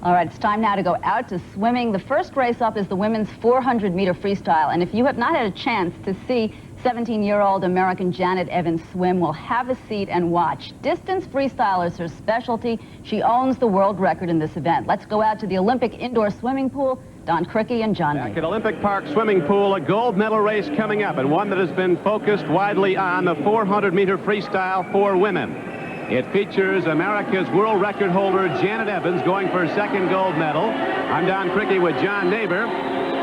All right, it's time now to go out to swimming. The first race up is the women's 400-meter freestyle. And if you have not had a chance to see 17-year-old American Janet Evans swim, well, have a seat and watch. Distance freestyle is her specialty. She owns the world record in this event. Let's go out to the Olympic indoor swimming pool. Don Crickey and John Back Reed. at Olympic Park Swimming Pool, a gold medal race coming up, and one that has been focused widely on the 400-meter freestyle for women. It features America's world record holder Janet Evans going for her second gold medal. I'm Don Crickey with John Neighbor.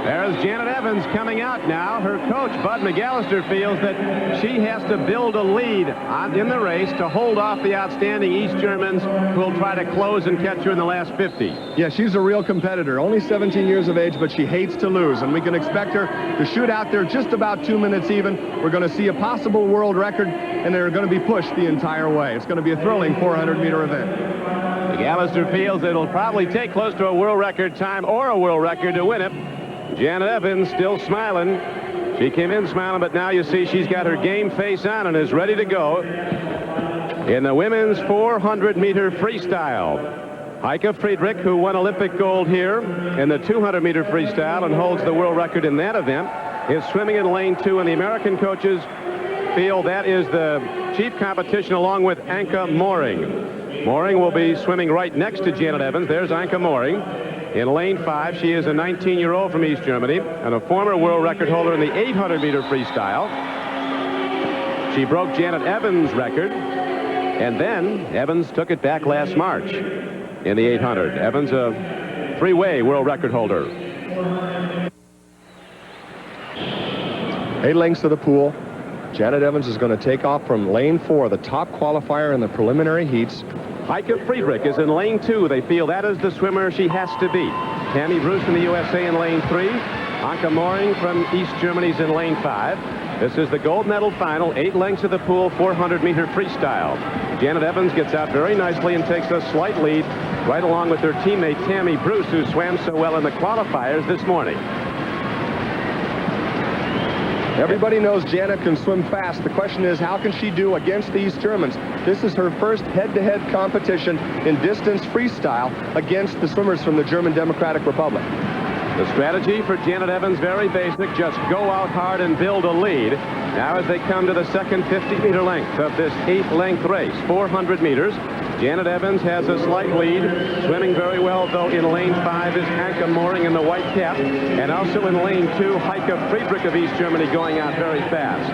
There's Janet Evans coming out now. Her coach, Bud McAllister, feels that she has to build a lead in the race to hold off the outstanding East Germans who will try to close and catch her in the last 50. Yeah, she's a real competitor. Only 17 years of age, but she hates to lose. And we can expect her to shoot out there just about 2 minutes even. We're going to see a possible world record, and they're going to be pushed the entire way. It's going to be a thrilling 400-meter event. McAllister feels it'll probably take close to a world record time or a world record to win it. Janet Evans still smiling. She came in smiling, but now you see she's got her game face on and is ready to go in the women's 400-meter freestyle. Heike Friedrich, who won Olympic gold here in the 200-meter freestyle and holds the world record in that event, is swimming in lane 2, and the American coaches feel that is the chief competition along with Anka Moring. Moring will be swimming right next to Janet Evans. There's Anka Moring. In lane 5, she is a 19-year-old from East Germany and a former world record holder in the 800-meter freestyle. She broke Janet Evans' record, and then Evans took it back last March in the 800. Evans, a three-way world record holder. 8 lengths of the pool. Janet Evans is going to take off from lane 4, the top qualifier in the preliminary heats. Heike Friedrich is in lane 2. They feel that is the swimmer she has to beat. Tammy Bruce from the USA in lane 3. Anka Moring from East Germany's in lane 5. This is the gold medal final, 8 lengths of the pool, 400-meter freestyle. Janet Evans gets out very nicely and takes a slight lead right along with her teammate Tammy Bruce, who swam so well in the qualifiers this morning. Everybody knows Janet can swim fast. The question is, how can she do against these Germans? This is her first head-to-head competition in distance freestyle against the swimmers from the German Democratic Republic. The strategy for Janet Evans, very basic, just go out hard and build a lead. Now as they come to the second 50-meter length of this 8-length race, 400 meters, Janet Evans has a slight lead. Swimming very well, though, in lane 5 is Anka Moring in the white cap. And also in lane 2, Heike Friedrich of East Germany going out very fast.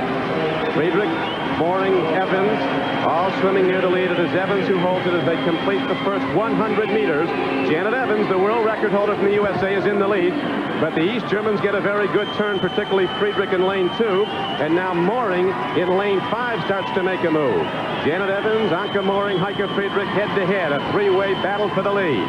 Friedrich, Moring, Evans, all swimming near the lead. It is Evans who holds it as they complete the first 100 meters. Janet Evans, the world record holder from the USA, is in the lead. But the East Germans get a very good turn, particularly Friedrich in lane 2. And now Moring in lane 5 starts to make a move. Janet Evans, Anka Moring, Heike Friedrich head-to-head, a three-way battle for the lead.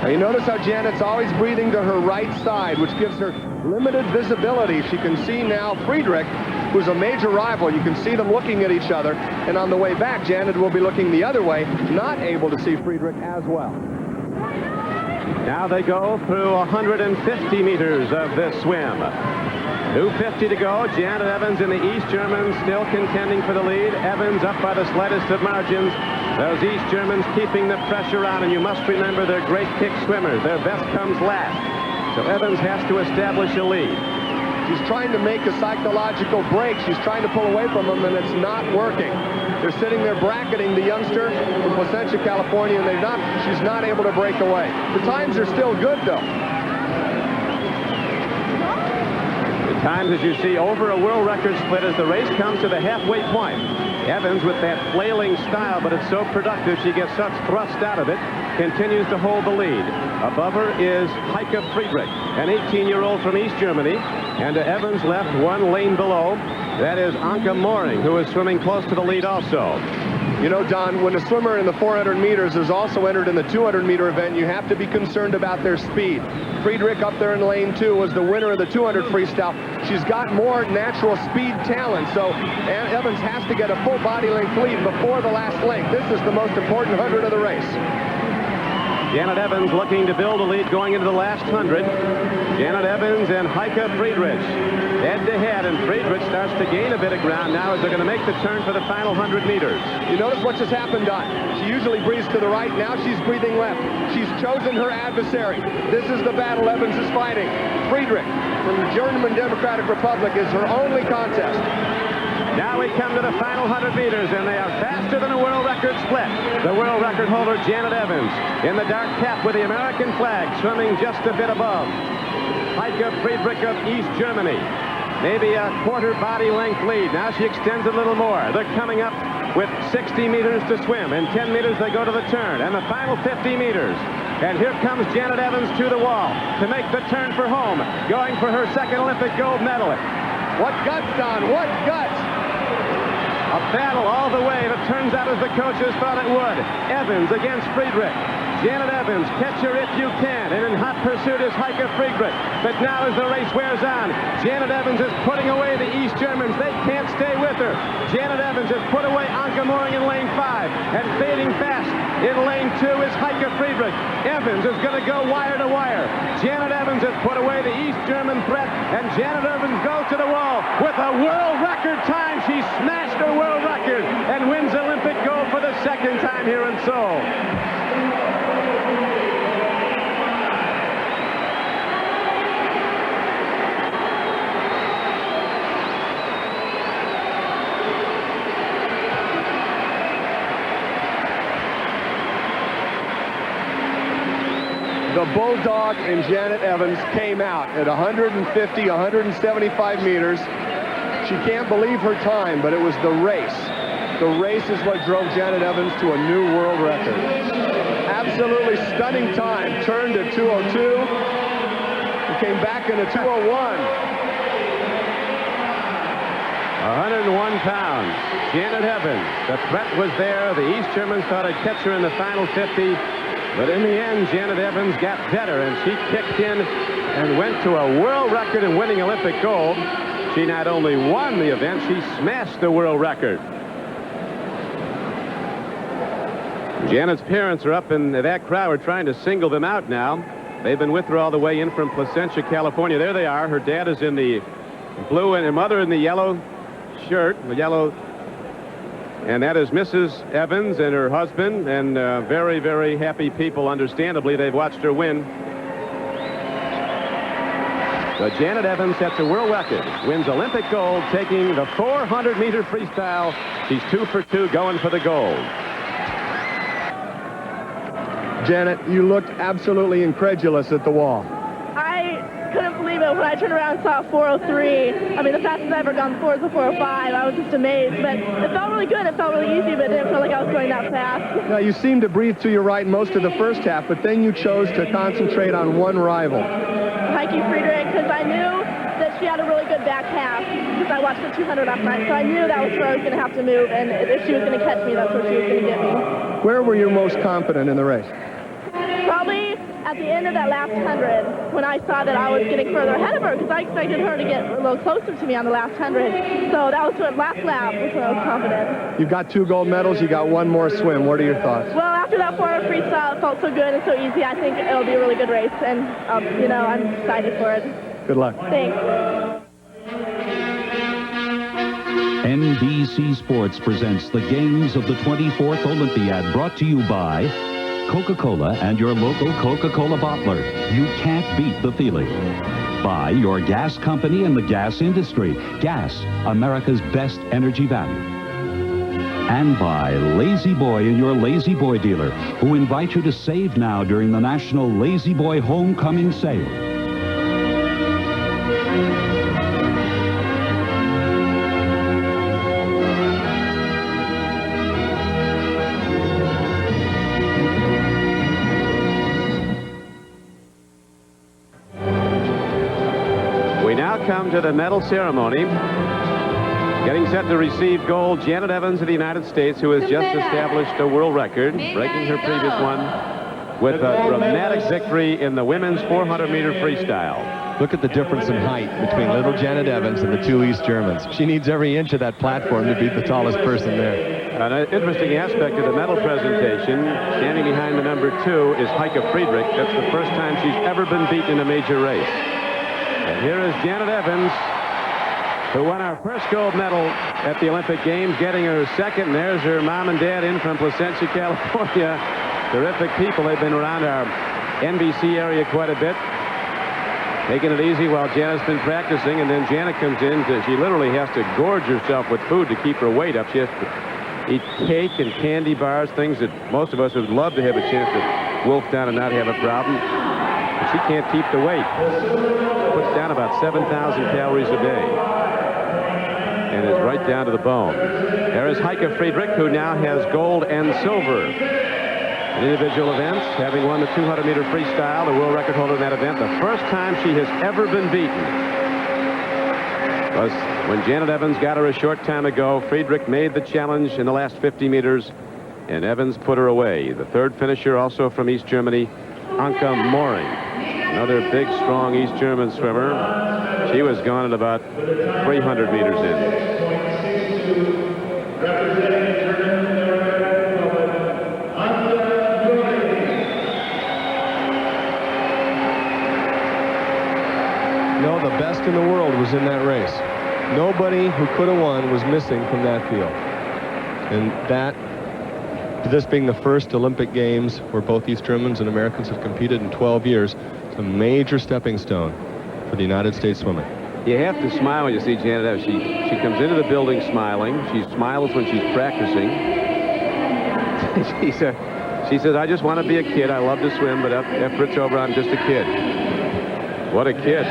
Now you notice how Janet's always breathing to her right side, which gives her limited visibility. She can see now Friedrich, who's a major rival. You can see them looking at each other. And on the way back, Janet will be looking the other way, not able to see Friedrich as well. Now they go through 150 meters of this swim. 2:50 to go. Janet Evans and the East Germans still contending for the lead. Evans up by the slightest of margins. Those East Germans keeping the pressure on, and you must remember they're great kick swimmers. Their best comes last. So Evans has to establish a lead. She's trying to make a psychological break. She's trying to pull away from them, and it's not working. They're sitting there bracketing the youngster from Placentia, California, and she's not able to break away. The times are still good, though. The times, as you see, over a world record split as the race comes to the halfway point. Evans with that flailing style, but it's so productive. She gets such thrust out of it, continues to hold the lead. Above her is Heike Friedrich, an 18-year-old from East Germany. And to Evans' left, 1 lane below, that is Anka Moring, who is swimming close to the lead also. You know, Don, when a swimmer in the 400 meters is also entered in the 200-meter event, you have to be concerned about their speed. Friedrich up there in lane 2 was the winner of the 200 freestyle. She's got more natural speed talent, so Evans has to get a full body length lead before the last length. This is the most important 100 of the race. Janet Evans looking to build a lead going into the last 100. Janet Evans and Heike Friedrich head-to-head, and Friedrich starts to gain a bit of ground now as they're going to make the turn for the final 100 meters. You notice what just happened, Don. She usually breathes to the right. Now she's breathing left. She's chosen her adversary. This is the battle Evans is fighting. Friedrich from the German Democratic Republic is her only contest. Now we come to the final 100 meters, and they are faster than a world record split. The world record holder, Janet Evans, in the dark cap with the American flag, swimming just a bit above. Heike Friedrich of East Germany. Maybe a quarter body length lead. Now she extends a little more. They're coming up with 60 meters to swim. In 10 meters, they go to the turn. And the final 50 meters. And here comes Janet Evans to the wall to make the turn for home, going for her second Olympic gold medal. What guts, Don, what guts! A battle all the way, and it turns out as the coaches thought it would. Evans against Friedrich. Janet Evans, catch her if you can, and in hot pursuit is Heike Friedrich. But now as the race wears on, Janet Evans is putting away the East Germans. They can't stay with her. Janet Evans has put away Anke Moring in lane 5, and fading fast in lane 2 is Heike Friedrich. Evans is going to go wire to wire. Janet Evans has put away the East German threat, and Janet Evans goes to the wall with a world record time. She smashed her world record and wins Olympic gold for the second time here in Seoul. The Bulldog in Janet Evans came out at 150, 175 meters. She can't believe her time, but it was the race. The race is what drove Janet Evans to a new world record. Absolutely stunning time. Turned at 2:02. And came back into 2:01. 101 pounds. Janet Evans. The threat was there. The East Germans thought I'd catch her in the final 50. But in the end, Janet Evans got better, and she kicked in and went to a world record in winning Olympic gold. She not only won the event, she smashed the world record. Janet's parents are up in that crowd. We're trying to single them out now. They've been with her all the way in from Placentia, California. There they are. Her dad is in the blue and her mother in the yellow shirt, the yellow. And that is Mrs. Evans and her husband, and very, very happy people, understandably. They've watched her win. So Janet Evans sets a world record, wins Olympic gold, taking the 400-meter freestyle. She's 2 for 2 going for the gold. Janet, you looked absolutely incredulous at the wall. I couldn't believe it when I turned around and saw 4:03. I mean, the fastest I've ever gone before is a 4:05. I was just amazed, but it felt really good. It felt really easy, but it didn't feel like I was going that fast. Now, you seemed to breathe to your right most of the first half, but then you chose to concentrate on one rival. Heike Friedrich, because I knew that she had a really good back half, because I watched the 200 last night, so I knew that was where I was going to have to move, and if she was going to catch me, that's where she was going to get me. Where were you most confident in the race? Probably at the end of that last 100, when I saw that I was getting further ahead of her, because I expected her to get a little closer to me on the last 100. So that was the last lap was when I was confident. You've got 2 gold medals. You got 1 more swim. What are your thoughts? Well, after that 400 freestyle, it felt so good and so easy. I think it'll be a really good race, and you know, I'm excited for it. Good luck. Thanks. NBC Sports presents the games of the 24th Olympiad, brought to you by Coca-Cola and your local Coca-Cola bottler. You can't beat the feeling. By your gas company and the gas industry. Gas, America's best energy value. And by Lazy Boy and your Lazy Boy dealer, who invite you to save now during the National Lazy Boy Homecoming Sale. Come to the medal ceremony. Getting set to receive gold, Janet Evans of the United States, who has just established a world record, breaking her previous one with a dramatic victory in the women's 400-meter freestyle. Look at the difference in height between little Janet Evans and the two East Germans. She needs every inch of that platform to beat the tallest person there. An interesting aspect of the medal presentation, standing behind the number 2 is Heike Friedrich. That's the first time she's ever been beaten in a major race. And here is Janet Evans, who won our first gold medal at the Olympic Games, getting her second. And there's her mom and dad in from Placentia, California. Terrific people. They've been around our NBC area quite a bit, taking it easy while Janet's been practicing. And then Janet comes in. She literally has to gorge herself with food to keep her weight up. She has to eat cake and candy bars, things that most of us would love to have a chance to wolf down and not have a problem. But she can't keep the weight. Puts down about 7,000 calories a day and is right down to the bone. There is Heike Friedrich, who now has gold and silver in individual events, having won the 200-meter freestyle, the world record holder in that event. The first time she has ever been beaten was when Janet Evans got her a short time ago. Friedrich made the challenge in the last 50 meters, and Evans put her away. The third finisher, also from East Germany, Anke Moring, another big, strong East German swimmer. She was gone at about 300 meters in. No, the best in the world was in that race. Nobody who could have won was missing from that field. And that, this being the first Olympic Games where both East Germans and Americans have competed in 12 years, it's a major stepping stone for the United States swimming. You have to smile when you see Janet Evans. She comes into the building smiling. She smiles when she's practicing. She says, I just want to be a kid. I love to swim, but after it's over, I'm just a kid. What a kid.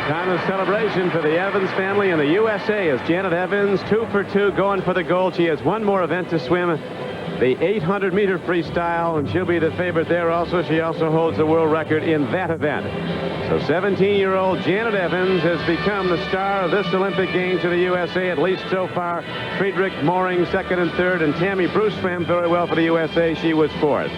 Time of celebration for the Evans family and the USA as Janet Evans, 2 for 2, going for the gold. She has one more event to swim, the 800-meter freestyle, and she'll be the favorite there also. She also holds the world record in that event. So 17-year-old Janet Evans has become the star of this Olympic Games for the USA, at least so far. Friedrich, Moring, second and third, and Tammy Bruce swam very well for the USA. She was fourth.